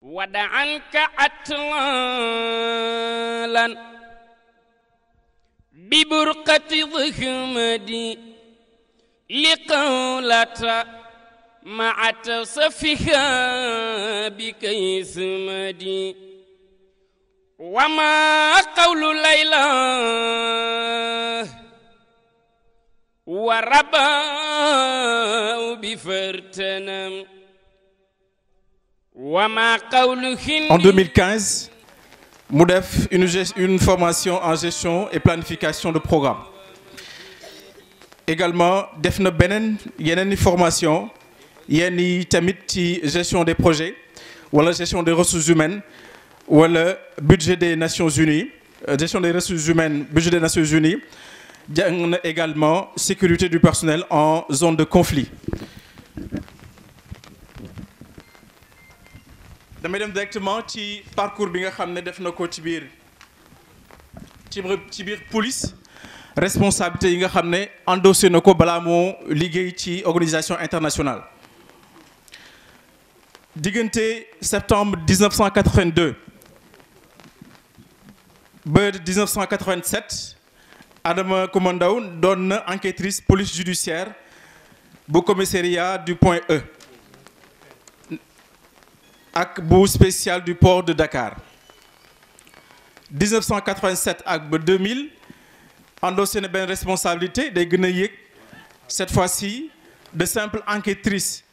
ودع عنك عتلالا ببرقة ضخمدي لقولة مع تصفها بكيثمدي وما قول ليلى ورباء بفرتنم وما قول En 2015, mu def une formation en gestion et planification de programme. Également def na yeneen formation yenn yi tamit ci gestion des projets wala gestion des ressources humaines wala budget des Nations Unies, gestion des ressources humaines, budget des Nations Unies. Jàng na également sécurité du personnel en zone de conflit. damay dem directement ci parcours bi nga xam ne def na ko ci biir police responsabilité yi nga xam ne endossé na ko balaa moo liggéey ci organisation internationale. diggante septembre 1982 ba 1987 Adama Coumba Ndao doon na enquêtrice police judiciaire bu commissariat du Point E ak bu spécial du port de Dakar. 1987 ak ba 2000 endossé na benn responsabilité day gën a yéeg cette fois-ci de simple enquêtrice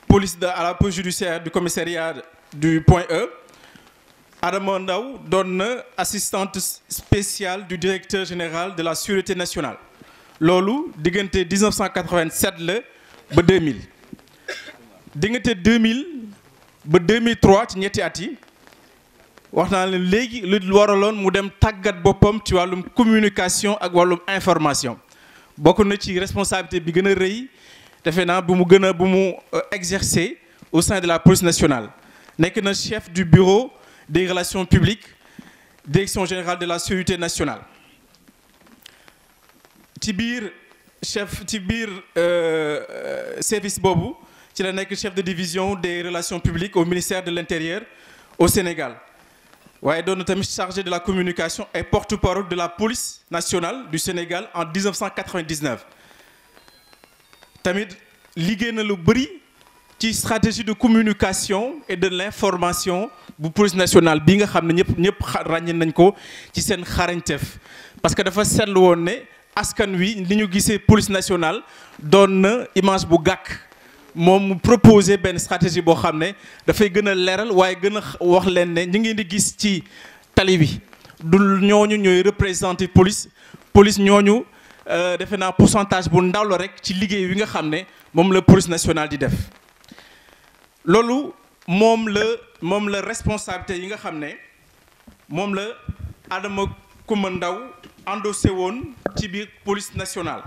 police à la police judiciaire du commissariat du Point E. Adama Ndao doon na assistante spéciale du directeur général de la Sûreté nationale loolu diggante 1987 la ba 2000 diggante 2000 ba 2003 ci ñetti at yi wax naa leen léegi lu waraloon mu dem tàggat boppam ci wàllum communication ak wàllum information bokk na ci responsabilité bi gën a rëy defe naa bu mu exercer au sein de la police nationale nekk na chef du bureau des relations publiques direction générale de la Sûreté nationale ci biir service boobu ci la nekk chef de division des relations publiques au ministère de l'Intérieur au Sénégal waaye doon na tamit chargé de la communication et porte-parole de la police nationale du Sénégal en 1999 tamit liggéey na lu bëri ci stratégie de communication et de l'information bu police nationale bi nga xam ne ñëpp ràññe nañ ko ci seen xarañteef parce que dafa seetlu woon ne askan wi li ñu gisee police nationale doon na image bu gàkk moom mu proposé benn stratégie boo xam ne dafay gën a leeral waaye gën a wax leen ne ñu ngeen di gis ci tali bi du ñooñu ñooy représenté police ñooñu defe naa pourcentage bu ndaw la rek ci liggéey wi nga xam ne moom la police nationale di def loolu moom la responsabilité yi nga xam ne moom la Adama Coumba Ndao endossé woon ci biir police nationale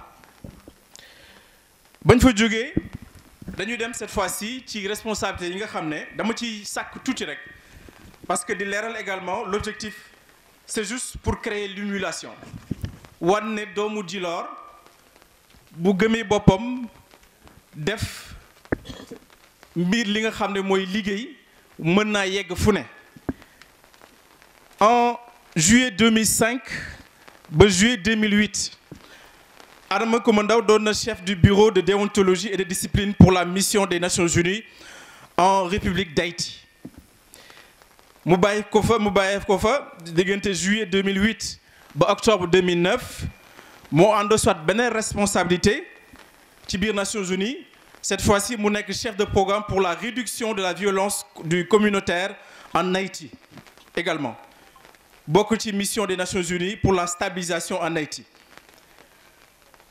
bañ fa jógee dañuy dem cette fois-ci ci responsabilité yi nga xam ne dama ci sàkk tuuti rek parce que di leeral également l'objectif c'est juste pour créer l'émulation wan ne doomu Djilor bu gëmee boppam def mbir li nga xam ne mooy liggéey mën naa yegg fu ne. En juillet 2005 ba juillet 2008 Adama Coumba Ndao doon na chef du bureau de déontologie et de discipline pour la mission des Nations Unies en République d'Haïti mu bàyyi ko fa diggante juillet 2008 ba octobre 2009 moo endossé beneen responsabilité ci biir Nations Unies cette fois-ci mu nekk chef de programme pour la réduction de la violence du communautaire en Haïti également bokk ci mission des Nations Unies pour la stabilisation en Haïti.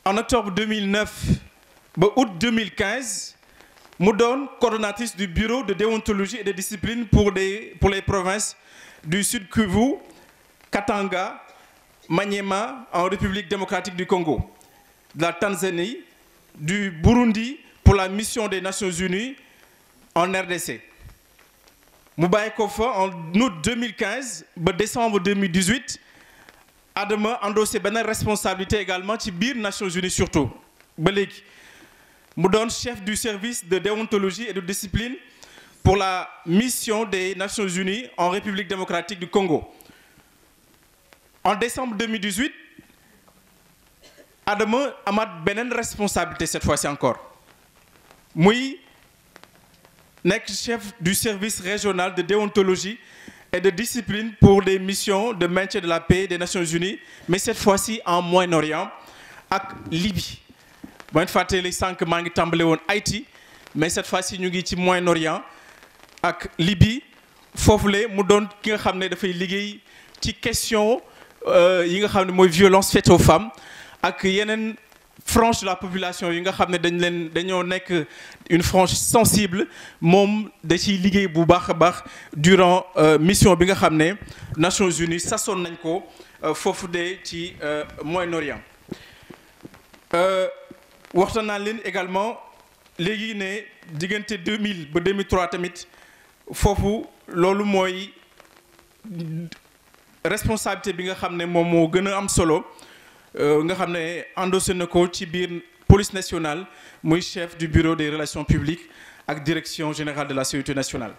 En octobre 2009 ba août 2015 mu doon coordonnatrice du bureau de déontologie et de discipline pour les provinces du Sud Kivu, Katanga, Maniema en République démocratique du Congo, de la Tanzanie, du Burundi pour la mission des Nations Unies en RDC. mu bàyyi ko fa en août 2015 ba décembre 2018 Adama endossé benn responsabilité également ci biir Nations Unies surtout ba léegi mu doon chef du service de déontologie et de discipline pour la mission des Nations Unies en République démocratique du Congo. En décembre 2018, Adama amaat beneen responsabilité cette fois-ci encore muy nekk chef du service régional de déontologie et de discipline pour les missions de maintien de la paix des Nations Unies, mais cette fois-ci en Moyen-Orient ak Libye. bu ngeen fàttali sànq maa ngi tàmbale woon Haïti, mais cette fois-ci ñu ngi ci Moyen-Orient ak Libye foofule mu doon ki nga xam ne dafay liggéey ci question yi nga xam ne mooy violence faite aux femmes ak yeneen frange de la population yi nga xam ne dañoo nekk une frange sensible moom da ciy liggéey bu baax a baax durant mission bi nga xam ne Nations Unies sasoon nañ ko foofu de ci Moyen-Orient. waxtaan naa leen également léegi ne diggante 2000 ba 2003 tamit foofu loolu mooy responsabilité bi nga xam ne moom moo gën a am solo nga xam ne endossé na ko ci biir police nationale muy chef du bureau des relations publiques ak direction générale de la sécurité nationale.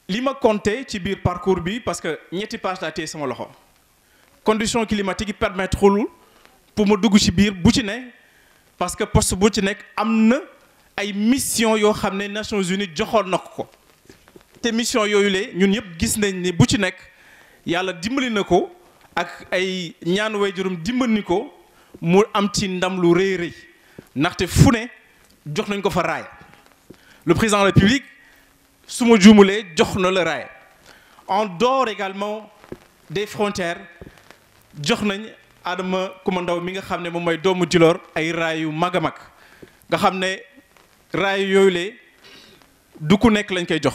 li ma compté ci biir parcours bi parce que ñetti page laa téye sama loxo conditions climatiques yi permettre pour ma dugg ci biir bu ci ne parce que poste bu ci nekk am na ay mission yoo xam ne Nations Unies joxoon na ko te mission yooyu le ñun yëpp gis nañ ni bu ci nekk yàlla dimbali na ko ak ay ñaan waajuram dimbali ko mu am ci ndam lu rëy rëy ndaxte fu ne jox nañ ko fa raay le président de la République su ma juumulee jox na la raay en dehors également des frontières jox nañ Adama Coumba Ndao mi nga xam ne moom mooy doomu Djilor ay raay yu mag a mag nga xam ne raay yooyu le du ku nekk lañ koy jox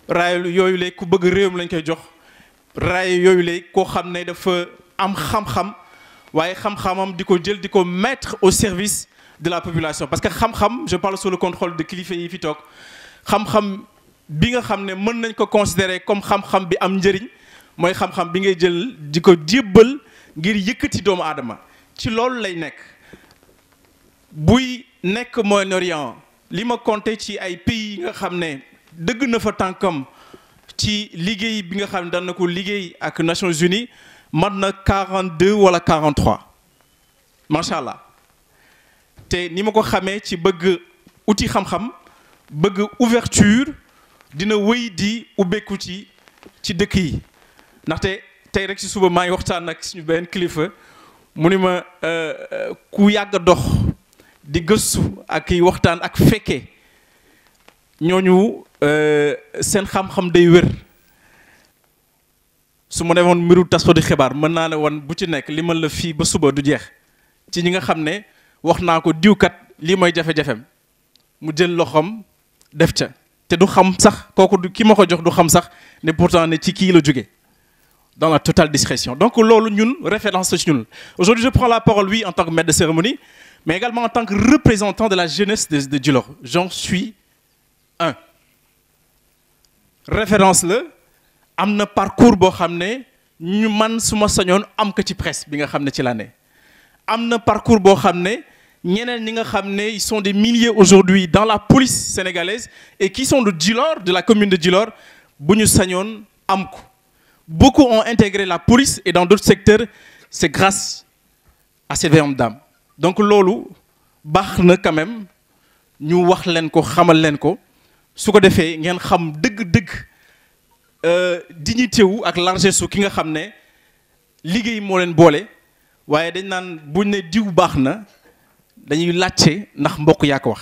raay yooyu le ku bëgg réewam lañ koy jox raay yooyu le koo xam ne dafa am xam-xam waaye xam-xamam di ko jël di ko mettre au service de la population parce que xam-xam je parle sous le contrôle de kilifa yi fi toog xam-xam bi nga xam ne mën nañ ko considérer comme xam-xam bi am njëriñ mooy xam-xam bi ngay jël di ko jébbal ngir yëkkati doomu aadama ci loolu lay nekk buy nekk Moyen-Orient li ma compté ci ay pays yi nga xam ne dëgg na fa tànkam ci liggéey bi nga xam ne daan na ko liggéey ak Nations Unies mat na 42 wala 43 macha allah te ni ma ko xamee ci bëgg outil xam-xam bëgg ouverture dina wéy di ubbeeku ci dëkk yi ndaxte tey rek ci suba maa ngi waxtaan ak suñu benn kilifa mu ni ma ku yàgg dox di gëstu ak waxtaan ak fekkee ñooñu seen xam-xam day wér su ma demoon mbiru taso di xibaar mën naa ne woon bu ci nekk li ma la fii ba suba du jeex ci ñi nga xam ne wax naa ko diwkat lii mooy jafe-jafem mu jël loxoom def ca te du xam sax kooku du ki ma ko jox du xam sax ne pourtant ne ci kii la jóge dans la totale discrétion donc loolu ñun référence ci ñun aujourd'hui je prends la parole oui en tant que maître de cérémonie mais également en tant que représentant de la jeunesse de Djilor j'en suis un référence la am na parcours boo xam ne ñu man su ma sañoon am ko ci presse bi nga xam ne ci laa ne am na parcours boo xam ne ñeneen ñi nga xam ne ils sont des milliers aujourd'hui dans la police sénégalaise et qui sont de Djilor de la commune de Djilor bu ñu sañoon am ko beaucoup ont intégré la police et dans d'autres secteurs c'est grâce à ces vaillantes dames donc loolu baax na quand même ñu wax leen ko xamal leen ko su ko defee ngeen xam dëgg-dëgg dignité wu ak largesse su ki nga xam ne liggéey moo leen boole waaye dañ naan buñ ne diw baax na dañuy laajte ndax mbokk yaa ko wax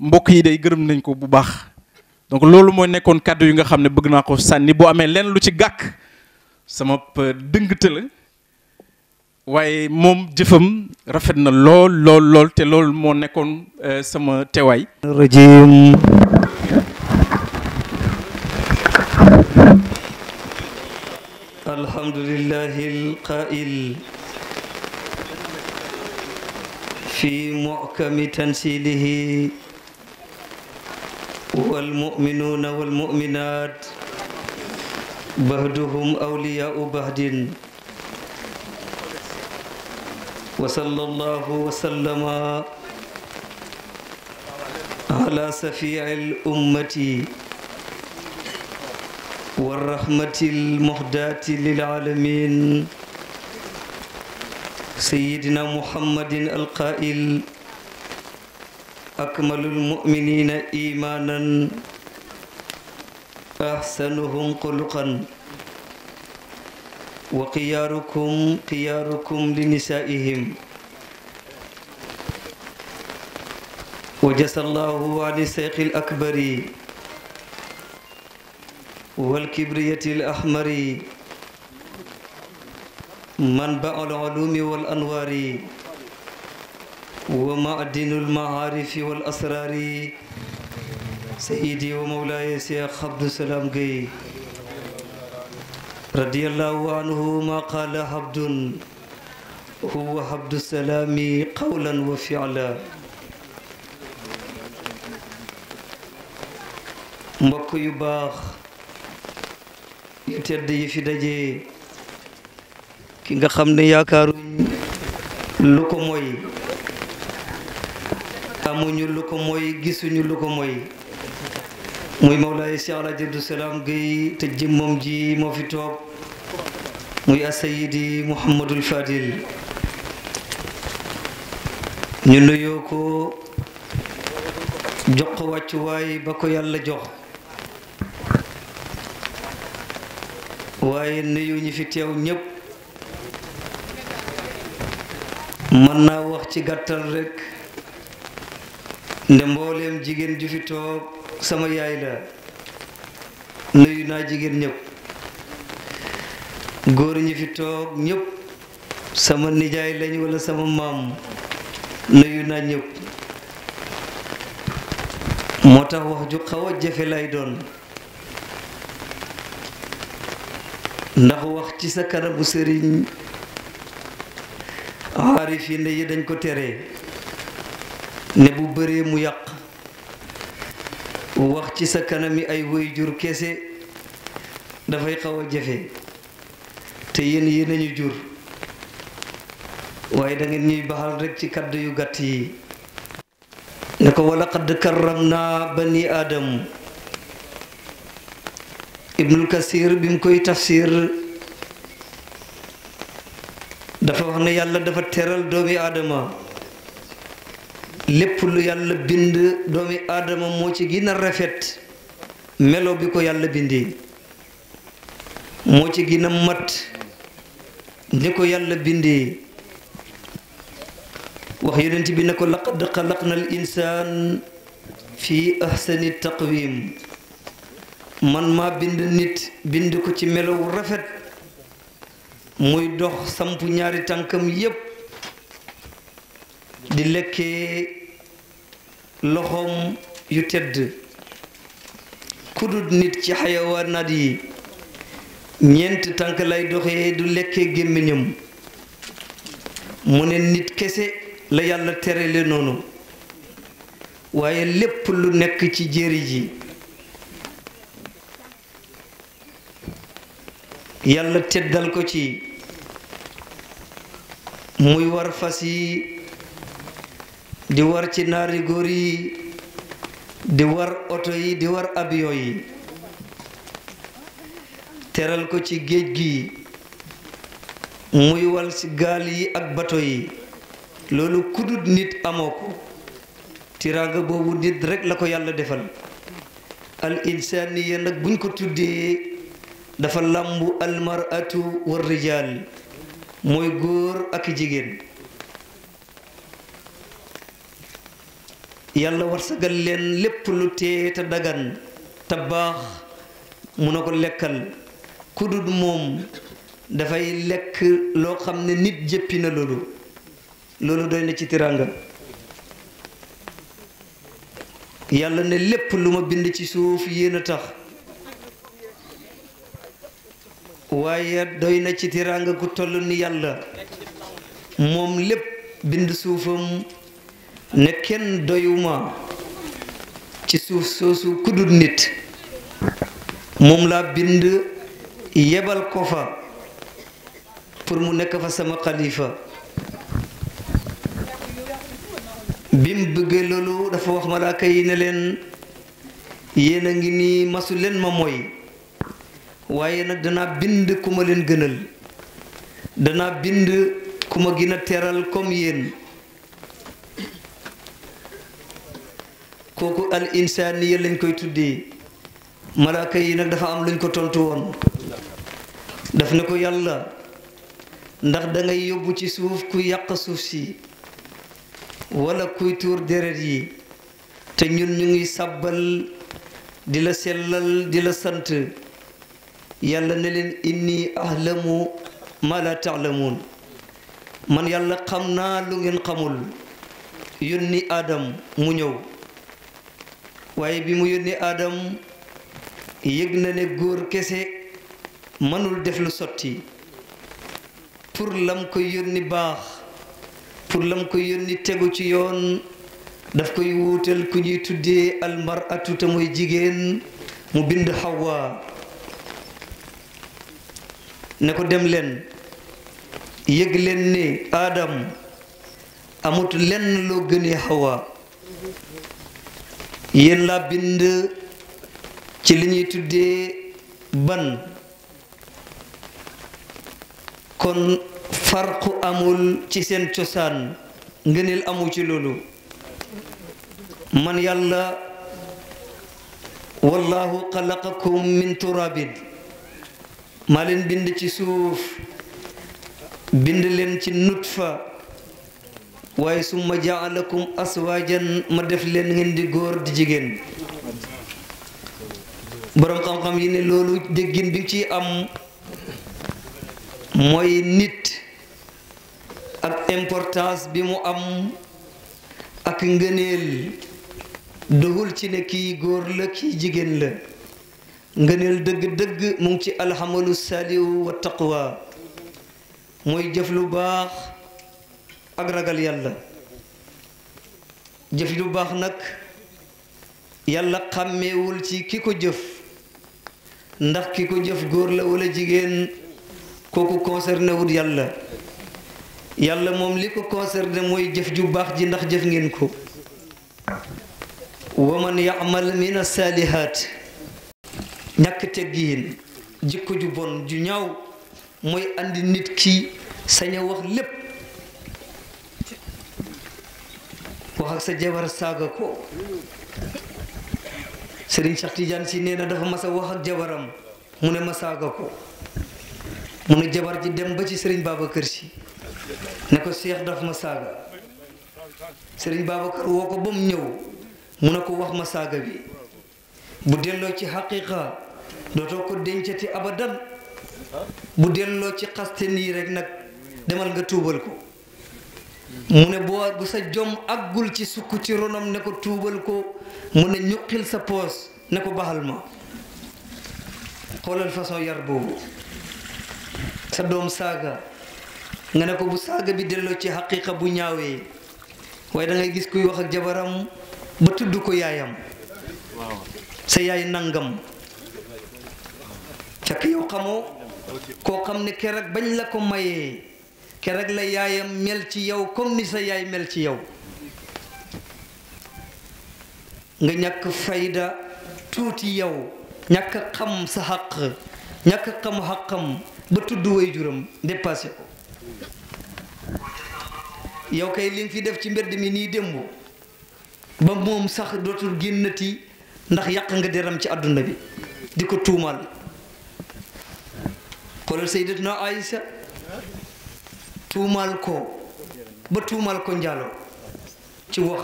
mbokk yi day gërëm nañ ko bu baax donc loolu mooy nekkoon kàddu yi nga xam ne bëgg naa ko sànni boo amee lenn lu ci gàkk sama dëngte la waaye moom jëfam rafet na lool te loolu moo nekkoon sama teewaay. rajim alhamdulillahi alqaa'il fi muhkami tanzilihi والمؤمنون والمؤمنات بعضهم أولياء بعض وصلى الله وسلم على سفيع الأمة والرحمة المهداة للعالمين سيدنا محمد القائل أكمل المؤمنين إيمانا أحسنهم خلقا وخياركم خياركم لنسائهم وجزى الله عن الشيخ الأكبر والكبرية الأحمر منبع العلوم والأنوار ومعدن المعارف والأسرار سيدي ومولاي الشيخ عبد السلام جي رضي الله عنه ما قال عبد هو عبد السلام قولا وفعلا mbokk yu baax yu tedd yi fi daje ki nga xam ne yaakaaruñ lu ko mooy amuñu lu ko mooy gisuñu lu ko mooy muy Mawlaay Cheikh Alaaji Abdou Salam Gueye te jëmmam ji moo fi toog muy Asayidi Mouhamadul Fadil ñu nuyoo ko jox ko wàccuwaay ba ko yàlla jox waaye nuyu ñi fi teew ñépp mën naa wax ci gàttal rekk nde mbooleem jigéen ju fi toog sama yaay la nuyu naa jigéen ñépp góor ñi fi toog ñépp sama nijaay lañ walla sama maam nuyu naa ñépp moo tax wax ju xaw a jafe lay doon ndax wax ci sa kanamu sëriñ aarifine yi dañ ko tere ne bu bëree mu yàq wax ci sa kanami ay waajur kese dafay xaw a jafe te yéen ñu jur waaye da ngeen ñuy baxal rekk ci kàddu yu gàtt yi ne ko wala qad karramna bani aadam ibnul kasir bi mu koy tafsir dafa wax ne yàlla dafa teral doomi aadama lépp lu yàlla bind doomi aadama moo ci gën a rafet melo bi ko yàlla bindee moo ci gën a mat ni ko yàlla bindee wax yonent bi ne ko laqad xalaqna al insaan fi ahsani taqwim man maa bind nit bind ko ci melow rafet muy dox samp ñaari tànkam yépp di lekkee loxoom yu tedd kudut nit ci xayawaanaat yi ñeent tànk lay doxee du lekkee gémmiñam mu ne nit kese la yàlla terele noonu waaye lépp lu nekk ci jéeri ji yàlla teddal ko ci muy war fas yi di war ci naari góor yi di war oto yi di war avion yi teral ko ci géej gi muy wal ci gaal yi ak bato yi loolu kudut nit amoo ko tiraanga boobu nit rekk la ko yàlla defal al insaaniya nag buñ ko tuddee dafa làmbu almaratu war rijaal mooy góor ak jigéen yàlla warsagal leen lépp lu tee te dagan te baax mu na ko lekkal kudut moom dafay lekk loo xam ne nit jëppi na loolu doy na ci tiraanga yàlla ne lépp lu ma bind ci suuf yéen a tax waaye doy na ci tiraanga ku toll ni yàlla moom lépp bind suufam ne kenn doyuma ci suuf soosu kudut nit moom laa bind yebal ko fa pour mu nekk fa sama xalifa bim bëggee loolu dafa wax malaaka yi ne leen yéen a ngi nii masu leen ma mooy waaye nag danaa bind ku ma leen gënal danaa bind ku ma gën a teral comme yéen kooku al insaaniya lañ koy tuddee malaaka yi nag dafa am luñ ko tontu woon daf ne ko yàlla ndax dangay yóbbu ci suuf ku yàq suuf si wala kuy tuur deret yi te ñun ñu ngi sàbbal di la sellal di la sant yàlla ne leen inni ahlamu ma la taalamuun man yàlla xam naa lu ngeen xamul yónni Adam mu ñëw waaye bi mu yónni Adam yëg na ne góor kese mënul def lu sotti pour lam koy yónni baax pour lam koy yónni tegu ci yoon daf koy wuutal ku ñuy tuddee almaratu te mooy jigéen mu bind Hawa ne ko dem leen yëg leen ne Adam amut lenn loo gënee Hawa yéen laa bind ci li ñuy tuddee ban kon farqu amul ci seen cosaan ngëneel amu ci loolu man yàlla wallahu xalaqakum min turabin maa leen bind ci suuf bind leen ci nutfa waaye summa jaalakum aswaajan ma def leen ngeen di góor di jigéen boroom xam-xam yi ne loolu déggin bi ci am mooy nit ak importance bi mu am ak ngëneel doxul ci ne kii góor la kii jigéen la ngëneel dëgg-dëgg mu ngi ci alxamalu saalihu wa taqwa mooy jëf lu baax ak ragal yàlla jëf lu baax nag yàlla xàmmeewul ci ki ko jëf ndax ki ko jëf góor la wala jigéen kooku concerné wut yàlla yàlla moom li ko concerné mooy jëf ju baax ji ndax jëf ngeen ko wa man ya'mal min as-saalihaat ñàkk teggiin jikko ju bon ju ñaaw mooy andi nit ki sañ a wax lépp wax ak sa jabar saaga ko Serigne Cheikh Tidiane si nee na dafa mas a wax ak jabaram mu ne ma saaga ko mu ne jabar ji dem ba ci Serigne Babacar si ne ko Cheikh daf ma saaga Serigne Babacar woo ko ba mu ñëw mu ne ko wax ma saaga bi bu delloo ci xaqiqa dootoo ko dencati abadan bu delloo ci xaste nii rek nag demal nga tuubal ko mu ne bu sa jom àggul ci sukk ci ronam ne ko tuubal ko mu ne ñuqil sa poos ne ko baxal ma xoolal façon yar boobu sa doom saaga nga ne ko bu saaga bi delloo ci xaqiqa bu ñaawee waaye da ngay gis kuy wax ak jabaram ba tudd ko yaayam sa yaay nangam fekk yow xamoo koo xam ne keroog bañ la ko mayee keroog la yaayam mel ci yow comme ni sa yaay mel ci yow nga ñàkk fayda tuuti yow ñàkk xam sa xaq ñàkk xam xaqam ba tudd way juram dépassé ko yow kay li nga fi def ci mbedd mi nii démb ba moom sax dootul génnati ndax yàq nga deram ci àdduna bi di ko tuumal xoolal sayyidatuna Aïsa tuumal ko ba tuumal ko njaalo ci wax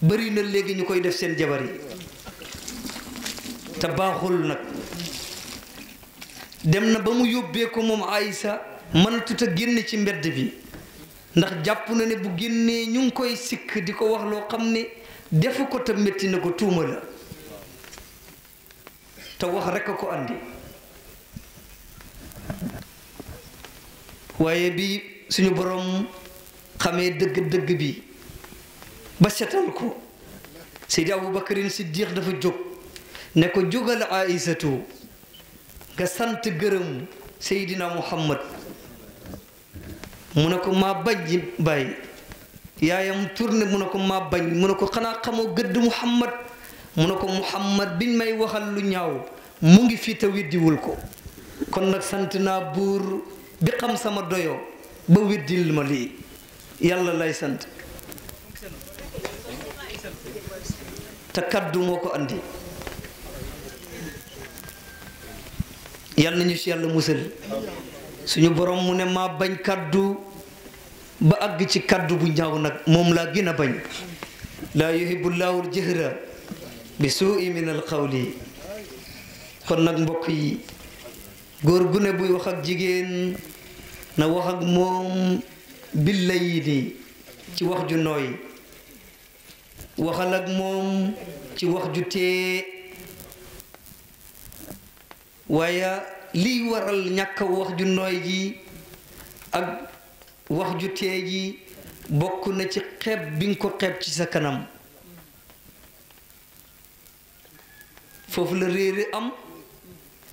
bari na léegi ñu koy def seen jabar yi te baaxul nag dem na ba mu yóbbee ko moom Aïsa mënatut a génn ci mbedd bi ndax jàpp na ne bu génnee ñu ngi koy sikk di ko wax loo xam ne defu ko te métti na ko tuuma la te wax rekk a ko andi waaye bi suñu borom xamee dëgg-dëgg bi ba setal ko Seydi Aboubacarin Siddiq dafa jóg ne ko jógal Aïsatu nga sant gërëm Seydina Muhammad mu ne ko maa bajji bàyyi yaayam tourné mu ne ko maa bañ mu ne ko xanaa xamoo gëdd Muhammad mu ne ko Muhammad biñ may waxal lu ñaaw mu ngi fii te weddiwul ko kon nag sant naa buur bi xam sama doyo ba weddil ma lii yàlla lay sant te kaddu moo ko andi yàlla nañu ci yàlla musal suñu borom mu ne maa bañ kaddu ba àgg ci kaddu bu ñaaw nag moom laa gën a bañ laa yuhibbu llaahu al-jahra bi suu'i min al-qawli kon nag mbokk yi góor gu ne buy wax ak jigéen na wax ak moom billayni ci wax ju nooy waxal ak moom ci wax ju tee waaye liy waral ñàkk wax ju nooy ji ak wax ju tee ji bokk na ci xeeb bi nga ko xeeb ci sa kanam foofu la réere am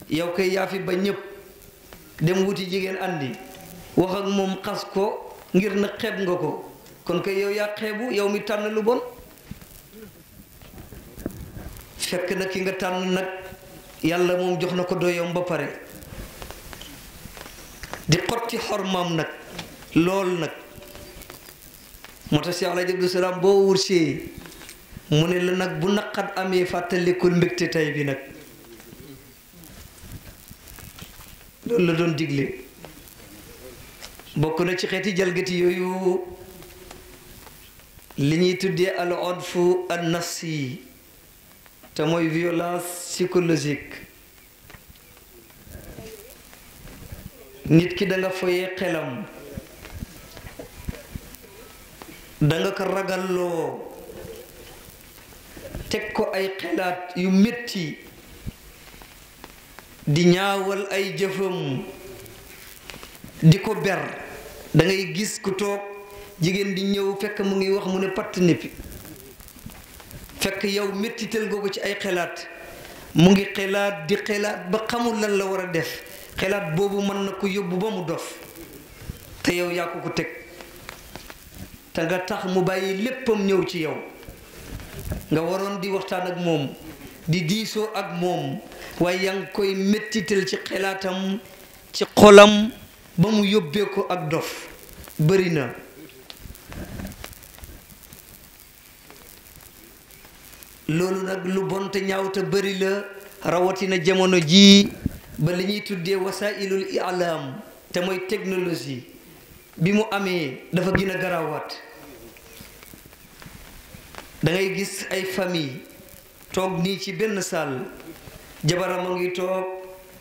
yow kay yaa fi ba ñépp dem wuti jigéen andi wax ak moom xas ko ngir na xeeb nga ko kon kay yow yaa xeebu yow mi tànn lu bon fekk na ki nga tànn nag yàlla moom jox na ko doyoom ba pare di xotti xormaam nag lool nag moo tax Cheikh Alaaji Abdou Salaam boo wursee mu ne la nag bu naqat amee fàttalikul mbégte tay bi nag loolu la doon digle bokk na ci xeeti jalgati yooyu li ñuy tuddee al udfu an nafsi te mooy violence psychologique nit ki da nga foyee xelam da nga ko ragalloo teg ko ay xelaat yu metti di ñaawal ay jëfam di ko ber da ngay gis ku toog jigéen di ñëw fekk mu ngi wax mu ne patt nippi fekk yow mettital googu ci ay xelaat mu ngi xelaat di xelaat ba xamul lan la war a def xelaat boobu mën na ko yóbbu ba mu dof te yow yaa ko teg te nga tax mu bàyyi léppam ñëw ci yow nga waroon di waxtaan ak moom di diisoo ak moom waaye yaa ngi koy mettital ci xelaatam ci xolam ba mu yóbbee ko ak dof bëri na loolu nag lu bon te ñaaw te bëri la rawatina jamono jii ba li ñuy tuddee wasailul i'lam te mooy technologie bi mu amee dafa gën a garaawaat da ngay gis ay famille toog nii ci benn salle jabaram a ngi toog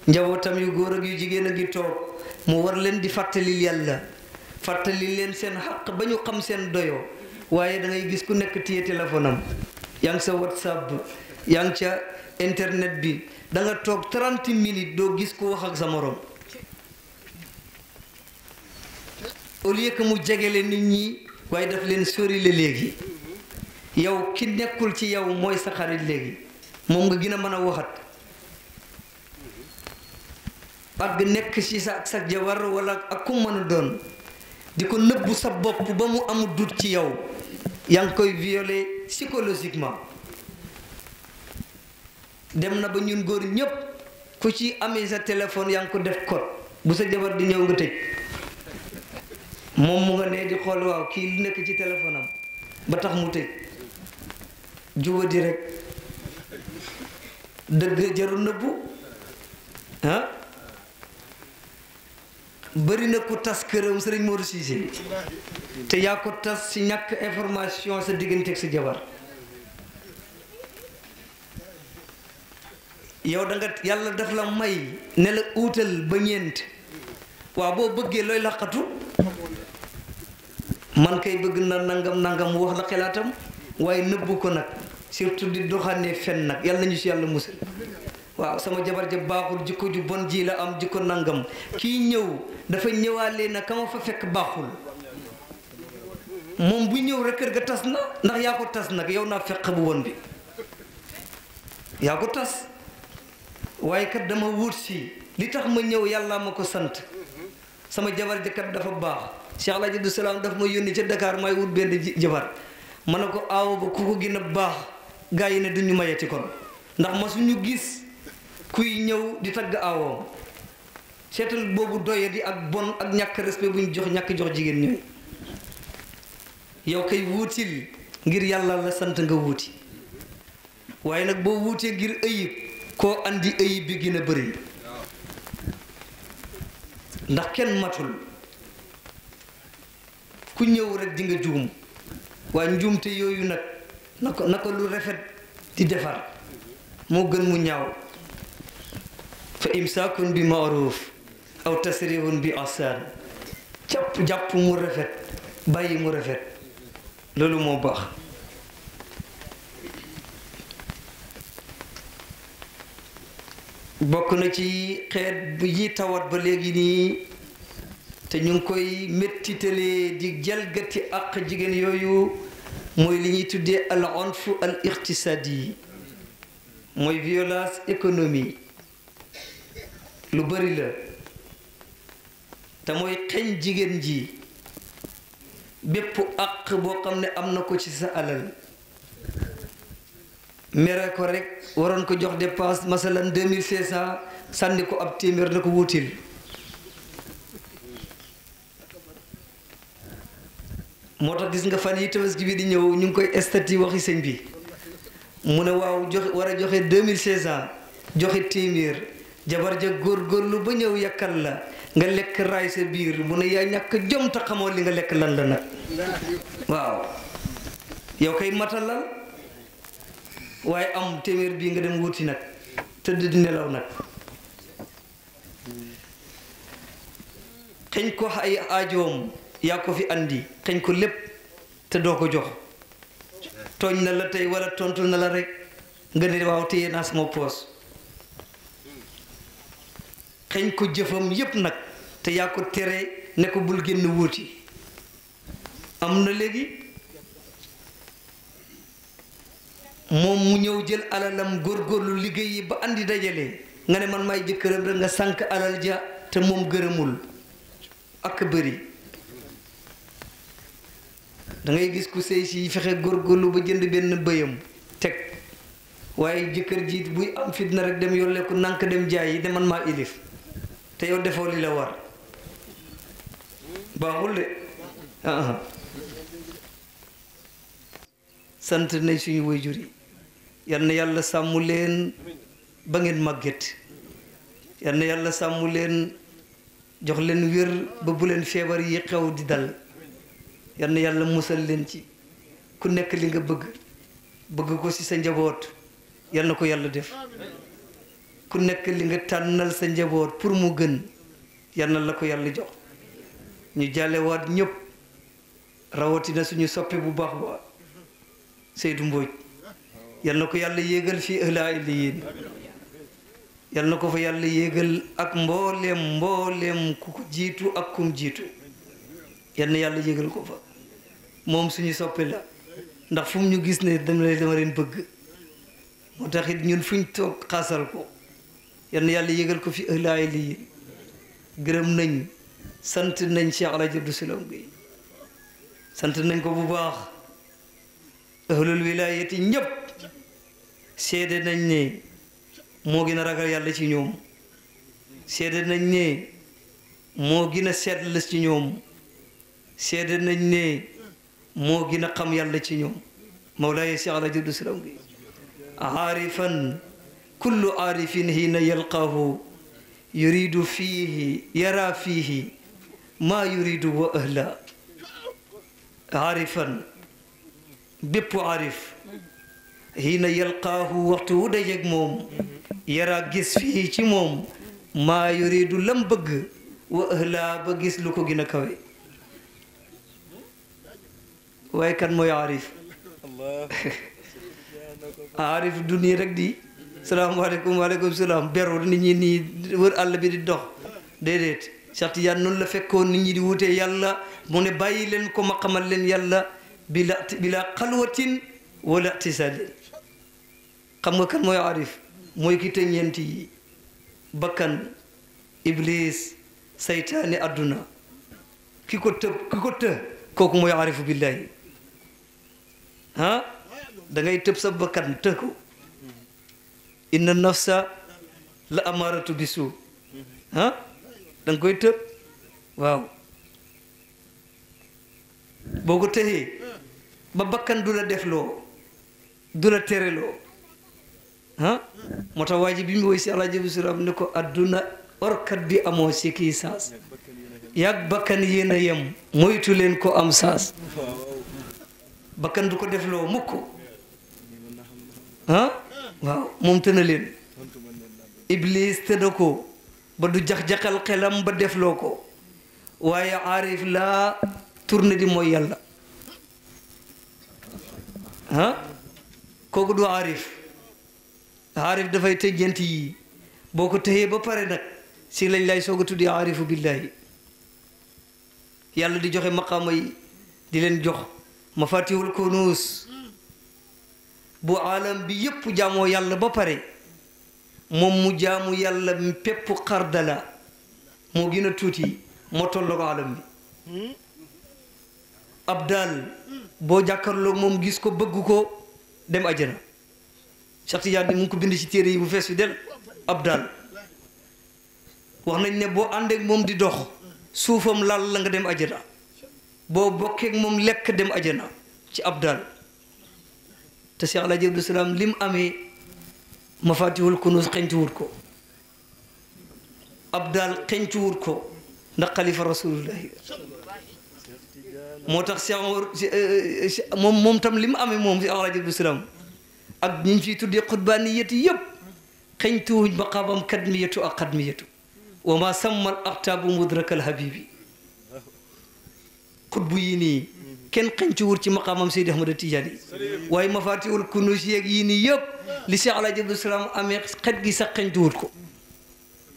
njabootam yu góor ak yu jigéen a ngi toog mu war leen di fàttali yàlla fàttali leen seen xaq ba ñu xam seen doyo waaye da ngay gis ku nekk téye téléphone am yaa ngi sa whatsapp yaa ngi ca internet bi da nga toog 30 minutes doo gis ku wax ak sa morom au lieu que mu jegele nit ñi waaye daf leen sori la léegi yow ki nekkul ci yow mooy sa xarit léegi moom nga gën a mën a waxat ak nekk ci sa jabar wala ak ku mën a doon di ko nëbbu sa bopp ba mu amul dut ci yow yaa ngi koy violer psychologiquement dem na ba ñun góor ñépp ku ci amee sa téléphone yaa ngi ko def code bu sa jabar di ñëw nga tëj moom mu nga ne di xool waaw kii lu nekk ci téléphone am ba tax mu tëj juba di rek dëgg jarul nëbbu ah bëri na ku tas këram sëriñ Modou Cissé te yaa ko tas ci ñàkk information sa diggante ak sa jabar yow da nga yàlla daf la may ne la uutal ba ñeent waaw boo bëggee looy laqatu man kay bëgg na nangam wax la xelaatam waaye nëbbu ko nag surtout di doxaanee fen nag yàlla nañu si yàlla musal waaw sama jabar ja baaxul jikko ju bon ji la am jikko nangam kii ñëw dafa ñëwaale na ka ma fa fekk baaxul moom bu ñëw rek kër ga tas na ndax yaa ko tas nag yow naa fekk bu woon bi yaa ko tas waaye kat dama wut si li tax ma ñëw yàlla ma ko sant sama jabar ja kat dafa baax Cheikh Alaaji Abdou Salaam daf ma yónni ca Dakar may wut benn jabar ma ne ko aaw ba ku ko gën a baax gaa yi ne duñu mayeti kon ndax ma suñu gis kuy ñëw di tagg aawoom seetal boobu doyadi ak bon ak ñàkk respect bu ñu jox ñàkk jox jigéen ñooy yow kay wuutil ngir yàlla la sant nga wuuti waaye nag boo wuutee ngir ayib koo andi ayib bi gën a bëri ndax kenn matul ku ñëw rek di nga juum waaye njuumte yooyu nag naka lu rafet di defar moo gën mu ñaaw fa imsaakun bi maaruf aw tasrihun bi ihsaan jàpp mu rafet bàyyi mu rafet loolu moo baax bokk na ci xeet bu yi tawat ba léegi nii te ñu ngi koy mettitalee di jalgati ak jigéen yooyu mooy li ñuy tuddee al onf al iqtisaadi mooy violence économique lu bari la te mooy xeñ jigéen ji bépp àq boo xam ne am na ko ci sa alal mere ko rek waroon ko jox dépense masalan 2500 sànni ko ab téeméer na ko wutil moo tax gis nga fan yi tabaski bi di ñëw ñu ngi koy estati waxi sëñ bi mu ne waaw joxe war a joxe 2500 joxe téeméer jabar ja góorgóorlu ba ñëw yàkkal la nga lekk raay sa biir mu ne yaa ñàkk jom te xamoo li nga lekk lan la nag waaw yow kay matalal waaye am téeméer bii nga dem wuti nag tëdd di nelaw nag xeñ ko ay aajoom yaa ko fi andi xeñ ko lépp te doo ko jox tooñ na la tey wala tontu na la rek nga ne waaw téye naa sama poos xeñ ko jëfam yépp nag te yaa ko tere ne ko bul génn wuuti am na léegi moom mu ñëw jël alalam góorgóorlu liggéey yi ba andi dajale nga ne man may jëkkëram rek nga sànk alal ja te moom gërëmul ak bëri da ngay gis ku sëy si fexe góorgóorlu ba jënd benn bëyam teg waaye jëkkër ji buy am fitna rek dem yolle ko nank dem jaay yi de man maa ilif te yow defoo li la war baaxul de sant nañ suñu waajur yi yal na yàlla sàmm leen ba ngeen màgget yal na yàlla sàmm leen jox leen wér ba bu leen feebar yi xew di dal yal na yàlla musal leen ci ku nekk li nga bëgg ko ci sa njaboot yal na ko yàlla def ku nekk li nga tànnal sa njaboot pour mu gën yal na la ko yàlla jox ñu jàllewaat ñëpp rawatina suñu soppe bu baax ba Seydou Mbodj yal na ko yàlla yéegal fii ëllaa illiyin yal na ko fa yàlla yéegal ak mbooleem ku ko jiitu ak kum jiitu yal na yàlla yéegal ko fa moom suñu soppe la ndax fu mu ñu gis ne dama leen bëgg moo tax it ñun fuñ toog xaasal ko yal na yàlla yéegal ko fi ëllaa illiyin gërëm nañ sant nañ Cheikh Alaaji Abdou Salaam Gueye sant nañ ko bu baax ahlul wilaayati ñëpp seede nañ ne moo gën a ragal yàlla ci ñoom seede nañ ne moo gën a seetlu ci ñoom seede nañ ne moo gën a xam yàlla ci ñoom mawlaaye Cheikh Alaaji Abdou Salaam Gueye aarifan kullu aarifin hiina yalqaahu yuridu fiihi yara fiihi maa yuridu wa ahla aarifan bépp aarif hiina yalqaahu waxtu wu dajeeg moom yara gis fii ci moom maa yuridu lam bëgg wa ahla ba gis lu ko gën a kawe waaye kan mooy aarif aarif du nii rek di salaamaaleykum waaleykum salaam beru nit ñi nii wër àll bi di dox déedéet Cheikh Tidiane noonu la fekkoon nit ñi di wutee yàlla mu ne bàyyi leen ko ma xamal leen yàlla bila xalwatin wala tisalin xam nga kan mooy arif mooy ki te ñeenti yi bakkan iblis saytaane adduna ki ko të kooku mooy arifu billahi da ngay tëb sa bakkan të ko inna nafsa la amaratu bisu da nga koy tëb waaw boo ko tëxee ba bakkan du la defloo du la tereloo moo tax waa ji bi mu woy si Alaaji Abdu Salaam ne ko adduna orkat bi amoo si kii saas yàgg bakkan yéen a yem moytu leen ko am saas bakkan du ko defloo mukk waaw moom tëna leen iblis tëna ko ba du jax-jaxal xelam ba defloo ko waaye aarif laa tourné di mooy yàlla kooku du aarif dafay tëjjant yi boo ko tëyee ba pare nag si lañ lay soog a tuddi aarifu billahi yàlla di joxe maqaama yi di leen jox mafatihul kunuus bu alam bi yépp jaamoo yàlla ba pare moom mu jaamu yàlla pépp xardala moo gën a tuuti moo tolloo ko alam bi ab daal boo jàkkarloo moom gis ko bëgg ko dem ajana Cheikh Tidiane mu ngi ko bind ci téere yi bu fees fi del ab daal wax nañ ne boo àndeek moom di dox suufam lal la nga dem ajana boo bokkeek moom lekk dem ajana ci ab daal te Cheikh Alaaji Abdu Salaam lim amee mafatihul kunuus xencuwut ko ab daal xencuwut ko ndax xalifa rasulullahi moo tax moom tam li mu amee moom si Alaaji Abdu Salaam ak ñu fiy tuddee xutbaaniyati yëpp xeñtuwuñ maqaamam kadmiyatu ak xadmiyatu wa ma sammal aktaabu mudrakal habibi xutbu yi nii kenn xeñtuwul ci maqaamam Seydi Ahmada Tijaani yi waaye mafatihul kunuus yeeg yii nii yëpp li si Alaaji Abdu Salaam amee xet gi sax xeñtuwul ko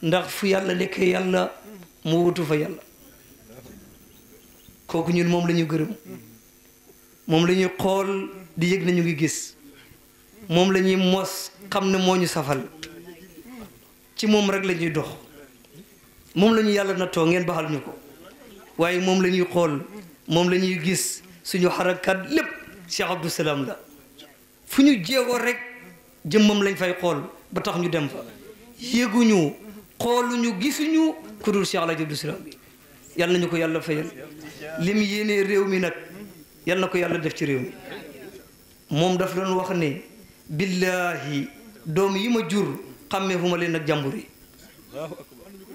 ndax fu yàlla nekkee yàlla mu wutu fa yàlla kooku ñun moom la ñu gërëm moom la ñuy xool di yëg nañu ngi gis moom la ñuy mos xam ne moo ñu safal ci moom rek la ñuy dox moom la ñu yàlla nattoo ngeen baxal ñu ko waaye moom la ñuy xool moom la ñuy gis suñu xarakaat lépp Cheikh Abdou Salaam la fu ñu jéegoo rek jëmmam lañ fay xool ba tax ñu dem fa yéeguñu xooluñu gisuñu ku dul Cheikh Alaaji Abdou Salaam bi yàlla nañu ko yàlla fayal lim yéenee réew mi nag yàlla na ko yàlla def ci réew mi moom daf doon wax ne billahi doom yi ma jur xàmmee fu ma leen ak jàmbur yi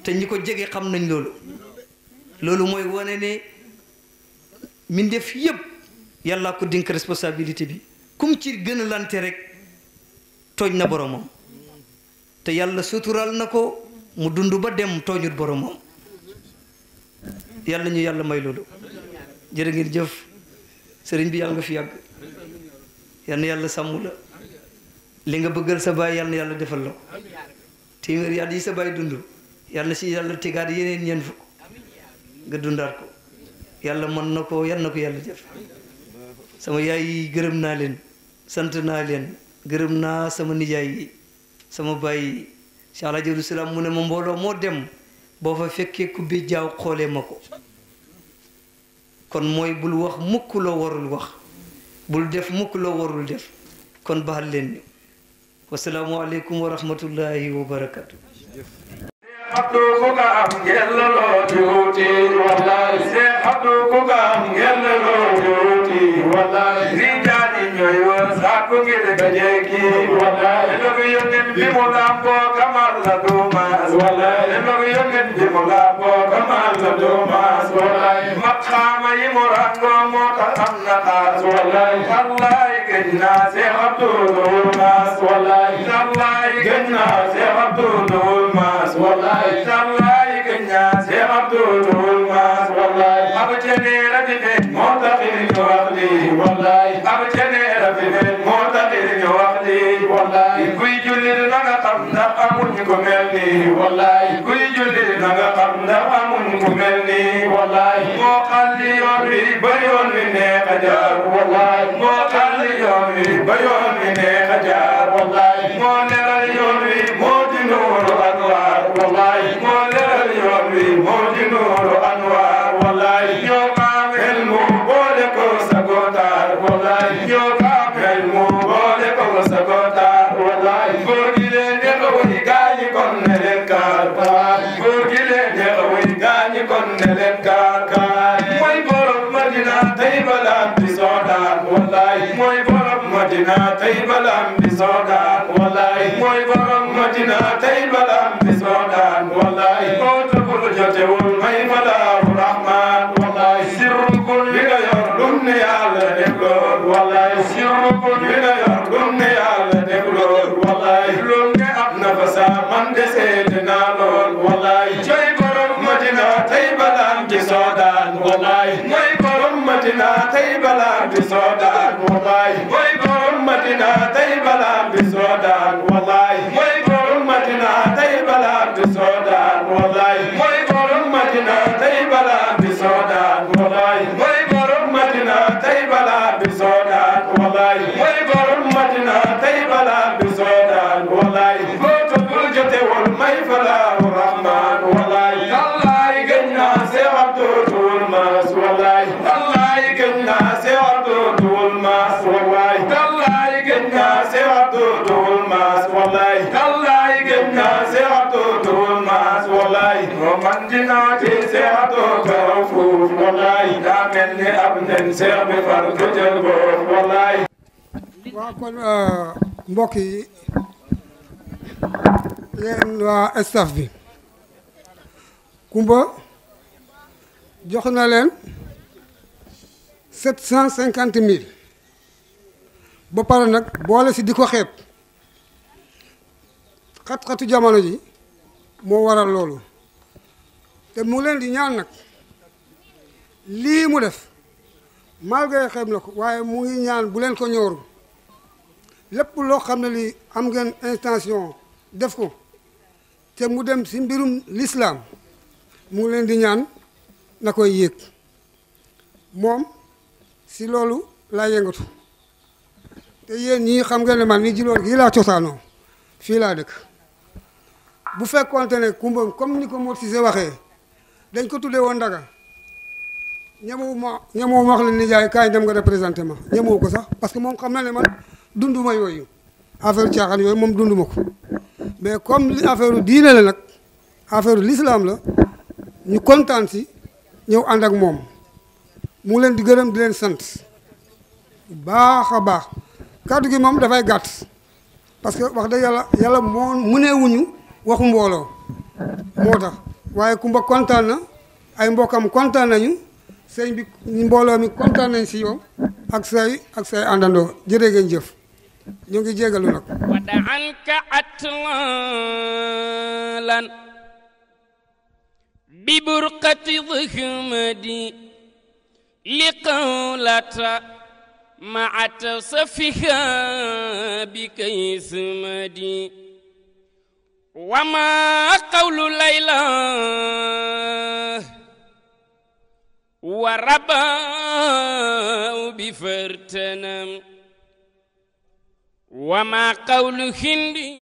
te ñi ko jege xam nañ loolu mooy wane ne min def yëpp yàlla ko dénk responsabilité bi kum ci gën a lante rek tooñ na boromam te yàlla sutural na ko mu dund ba dem tooñut boromam yàlla ñu yàlla may loolu jërë ngeen jëf sëriñ bi yàlla nga fi yàgg yal na yàlla sàmm la li nga bëggal sa baay yal na yàlla defal la téeméer yàlla yi sa baay dund yal na si yàlla tegaat yeneen ñeen fukk nga dundaat ko yàlla mën na ko yal na ko yàlla def sama yaay yi gërëm naa leen sant naa leen gërëm naa sama nijaay yi sama baay yi Cheikh Alaaji Abdou Salaam mu ne ma mbooloo moo dem boo fa fekkee ku bi jaaw xoolee ma ko kon mooy bul wax mukk loo warul wax bul def mukk loo warul def kon baal leen ñu wasalaamu aleykum wa rahmatullahi wa barakatu Abdou ku ka am ngelloo juuti wallahi Seex Abdou ku ka am ngelloo juuti wallahi rijaani ñooy wër sàkku ngir dajeeki wallahi loolu yónneen bi mu làmboo kamal la duumaas wallahi loolu yónneen bi mu làmboo kamal la duumaas wallahi maqaama yi mu ràngoo moo tax am na xaas wallahi wallahi gëj naa Seex Abdou duumaas wallahi wallahi gëj naa Seex Abdou duumaas wallahi Sallaay gëñña Seex Abdul Maas wallaay ab ceneera fi ne moo taxit ñu wax lii wallaay ab ceneera fi ne moo taxit ñu wax lii wallaay kuy jullit na nga xam ndax amuñ ku mel nii wallaay kuy jullit na nga xam ndax amuñ ku mel nii wallaay moo xalli yoon wi ba yoon wi neex a jaar wallaay moo xalli yoon wi ba yoon wi neex a jaar wallaay moo leeral yoon wi moo di nuuru anwaar wallaay moo leeral yoon wi moo di nuuru anwaar wallaay madina tay balam bi sodan wallahi ko tabul jotewul may falahu rahman wallahi sirru kul li nga yor dum ne yàlla def lool wallahi sirru kul li nga yor dum ne yàlla def lool wallahi lool ne am na fa sa man desee naa lool wallahi coy borom madina tay balam bi sodan wallahi moy borom madina tay balam bi sodan wallahi moy borom madina tay balam bi sodan wallahi moy borom madina tay balam bi sodan wallahi moy borom madina tay balam bi sodan wallahi moy borom madina tay balam bi sodan wallahi moy borom madina tay balam bi sodan wallahi goto bul jote wol may falahu rahman wallahi wallahi ganna se abdul mas wallahi wallahi ganna se abdul mas wallahi wallahi ganna se abdul mas wallahi wallahi ganna se abdul mas wallahi o mandina te se abdul wallahi da melni abnen se be far ko jël go wallahi wa kon mbokk yi yéen waa staff bi Kumba jox na leen 750 000 ba pare nag boole si di ko xeeb xat-xatu jamono ji moo waral loolu te mu leen di ñaan nag lii mu def malgré xeeb na ko waaye mu ngi ñaan bu leen ko ñooru lépp loo xam ne lii am ngeen intention def ko te mu dem si mbirum l'islam mu ngi leen di ñaan na koy yéeg moom si loolu laa yëngatu te yéen ñii xam ngeen ne man ni Djilor gii laa cosaanoo fii laa dëkk bu fekkoonte ne Kumba comme ni ko Mor Cissé waxee dañ ko tuddee woon Ndaga ñemewu ma wax la nijaay kaay dem nga représenté ma ñemewu ko sax parce que moom xam na ne man dunduma yooyu affaire caaxaan yooyu moom dunduma ko mais comme li affaire diine la nag affaire l'islam la ñu kontaan si ñëw ànd ak moom mu leen di gërëm di leen sant baax a baax kàddu gi moom dafay gàtt parce que wax dëgg yàlla moo mëneewuñu waxu mbooloo moo tax waaye Kumba kontaan na ay mbokkam kontaan nañu sëñ bi mbooloo mi kontaan nañ si yow ak say àndandoo jërë ngeen jëf ñu ngi jégalu nag wada anka atlalan bi burqati dhumadi liqawlata ma'a safiha bi kaysmadi wa ma qawlu layla wa raba bi fartanam wa ma qawlu hindi